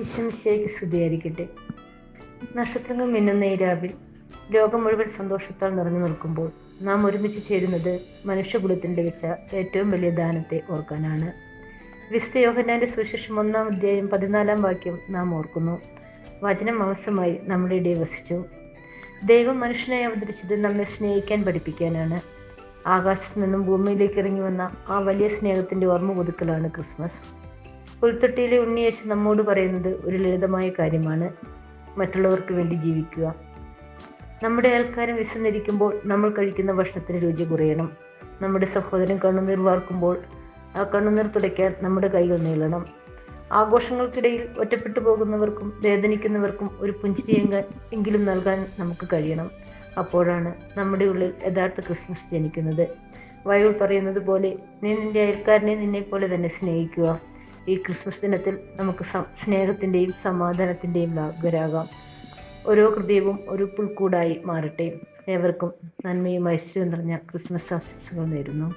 ഈശ്വമിശിഹായ്ക്ക് സ്തുതിയായിരിക്കട്ടെ. നക്ഷത്രങ്ങൾ മിന്നുന്ന ഈ രാവിൽ ലോകം മുഴുവൻ സന്തോഷത്താൽ നിറഞ്ഞു നിൽക്കുമ്പോൾ നാം ഒരുമിച്ച് ചേരുന്നത് മനുഷ്യകുലത്തിന് ലഭിച്ച ഏറ്റവും വലിയ ദാനത്തെ ഓർക്കാനാണ്. വിശുദ്ധ യോഹന്നാന്റെ സുവിശേഷം 1-ാം അധ്യായം 14-ാം വാക്യം നാം ഓർക്കുന്നു. വചനം മാംസമായി നമ്മുടെ ഇടയിൽ വസിച്ചു. ദൈവം മനുഷ്യനായി അവതരിച്ചത് നമ്മെ സ്നേഹിക്കാൻ പഠിപ്പിക്കാനാണ്. ആകാശത്ത് നിന്നും ഭൂമിയിലേക്ക് ഇറങ്ങി വന്ന ആ വലിയ സ്നേഹത്തിൻ്റെ ഓർമ്മ പുതുക്കലാണ് ക്രിസ്മസ്. പുൽത്തൊട്ടിയിലെ ഉണ്ണിയേശു നമ്മോട് പറയുന്നത് ഒരു ലളിതമായ കാര്യമാണ്: മറ്റുള്ളവർക്ക് വേണ്ടി ജീവിക്കുക. നമ്മുടെ അയൽക്കാരൻ വിശന്നിരിക്കുമ്പോൾ നമ്മൾ കഴിക്കുന്ന ഭക്ഷണത്തിന് രുചി കുറയണം. നമ്മുടെ സഹോദരൻ കണ്ണുനീർ വാർക്കുമ്പോൾ ആ കണ്ണുനീർ തുടയ്ക്കാൻ നമ്മുടെ കൈകൾ നീളണം. ആഘോഷങ്ങൾക്കിടയിൽ ഒറ്റപ്പെട്ടു പോകുന്നവർക്കും വേദനിക്കുന്നവർക്കും ഒരു പുഞ്ചിരി എങ്കിലും നൽകാൻ നമുക്ക് കഴിയണം. അപ്പോഴാണ് നമ്മുടെ ഉള്ളിൽ യഥാർത്ഥ ക്രിസ്മസ് ജനിക്കുന്നത്. ബൈബിൾ പറയുന്നത് പോലെ, നീ നിന്റെ അയൽക്കാരനെ നിന്നെ പോലെ തന്നെ സ്നേഹിക്കുക. ഈ ക്രിസ്മസ് ദിനത്തിൽ നമുക്ക് സ്നേഹത്തിൻ്റെയും സമാധാനത്തിൻ്റെയും ലാഭകരാകാം. ഓരോ ഹൃദയവും ഒരു പുൽക്കൂടായി മാറട്ടെ. ഏവർക്കും നന്മയും ഐശ്വര്യവും നിറഞ്ഞ ക്രിസ്മസ് ആശംസകൾ നേരുന്നു.